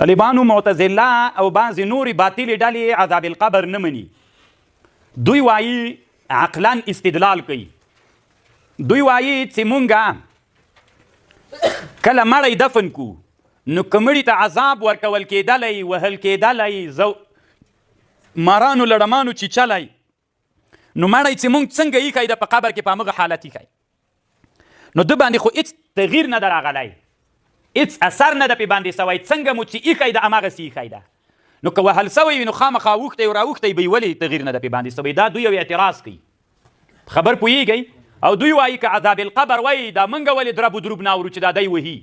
طالبانو معتزله او بعضې نورې باطلې ډلې عذاب القبر نه مني. دوی وایي عقلا استدلال کوي. دوی وایي چې مونږه کله مړی دفن کو نو که مړي ته عذاب ورکول کېدلی، وهل کېدلی، مارانو لړمانو چیچلی، نو مړی چې مونږ څنګه ایښی ده په قبر کې په همغه حالت ایښی. نو ده باندې خو هېڅ تغییر نه ده راغلی، هېڅ اثر نه ده پې باندې سوی. څنګه مو چې ایښی ده هماغسې ایښی ده. نو که وهل سوی وي نو خامخا اوښتی او راوښتی به یې ولې تغییر نه ده پې باندې سوی. دا دوی یو اعتراض کوي. خبر پوهېږئ؟ او دوی وایي که عذاب القبر وایي دا موږ ولې درب و دروب نه اورو چې دا دی وهي.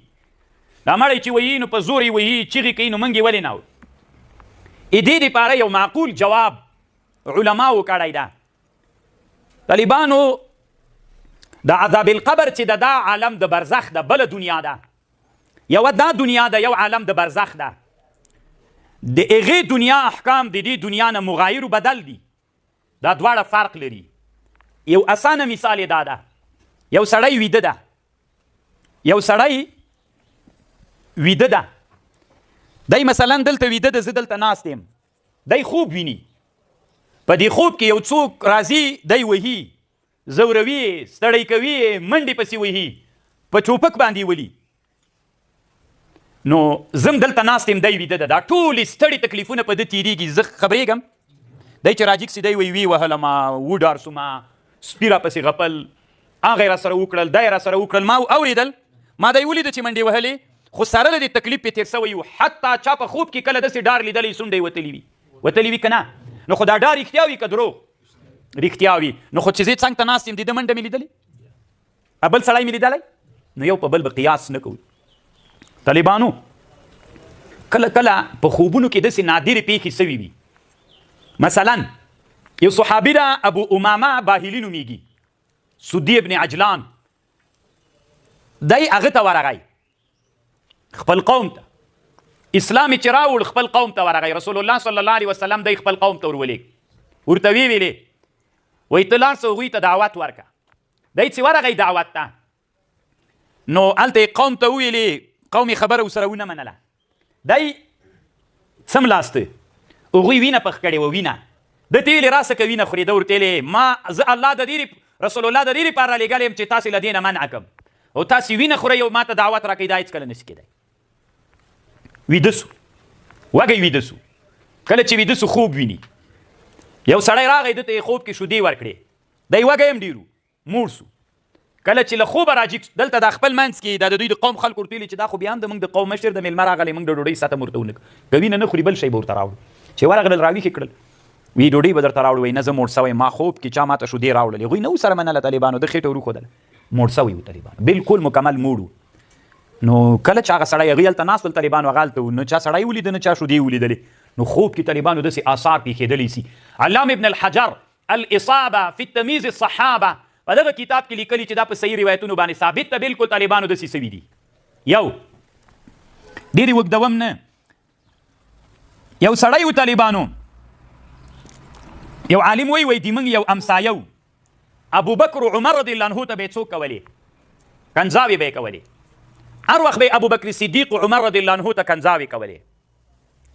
دا مړی چې وهي نو په زور یې وهي، چیغې کوي، نو موږ یې ولې نه اورو. دې دپاره یو معقول جواب علماو کړی ده. طالبانو د عذاب القبر چې دا عالم د برزخ ده، بله دنیا ده. یوه دا دنیا ده، یو عالم د برزخ ده. د هغې دنیا احکام د دې دنیا نه مغایر و بدل دي. دا دواړه فرق لري. یو اسانه مثال دا ده، یو سړی ویده ده، یو سړی ویده ده. دی مثلا دلته ویده ده، زه دلته ناست یم، دی خوب ویني. په دې خوب کې یو څوک راځي، دی وهي، زوروي، ستړی کوي، منډې پسې وهي، په چوپک باندې ولي. نو زم دلته ناست یم، دی ویده ده. دا ټولې ستړي تکلیفونه په ده تېرېږي. زه خبرېږم دی چې راجیګ سي، دی وایي وی وهلمه، وډار سومه، سپي را پسې غپل، هغه یې را سره وکړل، دا یې را سره وکړل. ما اورېدل، ما دی ولیده چې منډې وهلې، خو سره له دې تکلیف پې تېر سوی و. حتی چا په خوب کې کله داسې ډار لیدلی سونډه یې وتلي وي، وتلي وي که نه. نو خو دا ډار رښتیا وي که دروغ؟ رښتیا وي. نو خو چې زه څنګ ته ناست یم، د ده منډه مې لیدلې، بل سړی مې لیدلی، نو یو په بل به قیاس نه کوو. طالبانو کله کله په خوبونو کې داسې نادرې پیښې سوي وي. مثلا یو صحابي ده، ابو امامه باهلي نومیږي، سدي ابن عجلان. دی هغه ته ورغی، خپل قوم ته اسلام چې راوړ، خپل قوم ته ورغی. رسول الله صلی الله علیه وسلم دی خپل قوم ته ورولېږ، ورته ویې ویلې وایي ته لاړ شه هغوی ته دعوت ورکړه. دی چې ورغی دعوت ته، نو هلته یې قوم ته وویلې، قوم یې خبره ورسره ونه منله. دی څملاسته، هغوی وینه پخ کړې وه، وینه ده ته ویلې راسه که وینه خورې. ده ورته ویلې ما زه الله د دې رسول الله د دې لپاره رالیږلی یم چې تاسې له دې نه منع کړم، او تاسې وینه خورئ او ما ته دعوت راکوئ. دا هېڅکله نشي کېدی. ویده سو، وږی ویده سو. کله چې ویده سو خوب ویني. یو سړی راغی، ده ته یې خوب کې شیدې ورکړې. دی وږی هم ډېر و، موړ سو. کله چې له خوبه راجګ، دلته دا خپل منځ کې دا د دوی د قوم خلکو ورته ویلي چې دا خو بیا هم د موږ د قوم مشر د میلمه راغلی، موږ د ډوډۍ ساته ورته ونه کړو، که وینه نه خوري بل شی به ورته راوړو. چې ورغلل راویښې کړل، وی ډوډۍ به درته راوړو. وایي نه زه موړ سوی، ما خوب کې چا ماته شیدې راوړلې. هغوی نه ورسره منله طالبانو، ده خېټه وروښودله، موړ سوی و طالبانو، بالکل مکمل موړ و. نو کله چې هغه سړی هغوی هلته ناست ول، طالبانو هغه هلته و، نه چا سړی ولیده نه چا شیدې ولیدلې. نو خوب کې طالبانو داسې آثار پېښېدلی سي. علامه ابن الحجر الاصابه فی تمییز الصحابه په دغه کتاب کې لیکلي چې دا په صحیح روایتونو باندې ثابت ده. بالکل طالبانو داسې سوي دي. یو ډېرې اوږدوم نه، یو سړی و طالبانو، یو عالم وایي د موږ یو امسایه و، ابوبکر و عمر رضی الله عنه ته به یې څوک کولې، کنځاوې به یې کولې. هر وخت به ابوبکر صدیق و عمر رضی الله عنه ته کنځاوې کولې.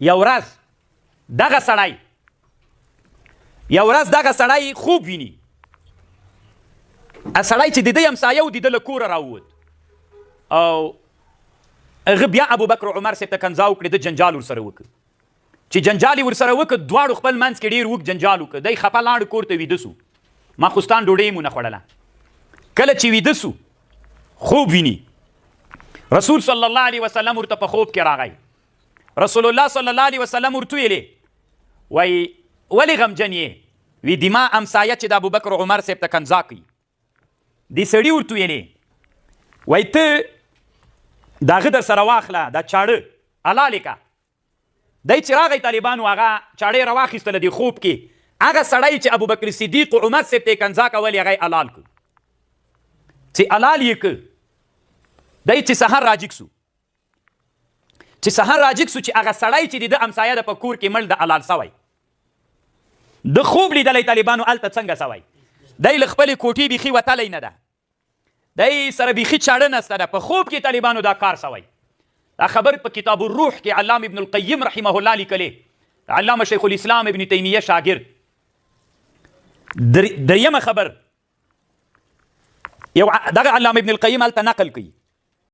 یو ورځ دغه سړی خوب ویني. سړی چې د ده همسایه و، د ده له کوره راووت، او هغه بیا ابوبکر و عمر صاحب ته کنځا وکړې. ده جنجال ورسره وکړ. چې جنجال یې ورسره وکړ، دواړو خپل منځ کې ډېر اوږد جنجال وکړ. دی خفه لاړ کور ته ویده سو. ماخوستان ډوډۍ یې مو نه خوړله. کله چې ویده سو، خوب ویني. رسول صلی الله علیه وسلم ورته په خوب کې راغی. رسول الله صلی الله علیه وسلم ورته ویلې وایي ولې غمجن یې؟ وی د ما همسایه چې د ابوبکر و عمر صاحب ته کنځا کوي. دې سړي ورته ویلې وایي ته د هغه در سره واخله، دا چاړه حلالې که. دی چې راغی طالبانو، هغه چاړه یې راواخیستله د خوب کې. هغه سړی چې ابوبکر صدیق و عمر صاحب ته یې کنځا کولې، هغه یې حلال کړ. چې حلال یې کړ، دی چې سهار راجګ سو، چې هغه سړی چې د ده همسایه ده په کور کې مړ د حلال سوی. د خوب لیدلی طالبانو هلته څنګه سوی. دی له خپلې کوټې بیخي وتلی نه ده، دی سره بیخي چاړه نسته ده، په خوب کې طالبانو دا کار سوی. دا خبر په کتاب الروح کې علامه ابن القیم رحمه الله لیکلی، علامه شیخ الاسلام ابن تیمیه شاګرد. دریمه خبر، یو دغه علامه ابن القیم هلته نقل کوي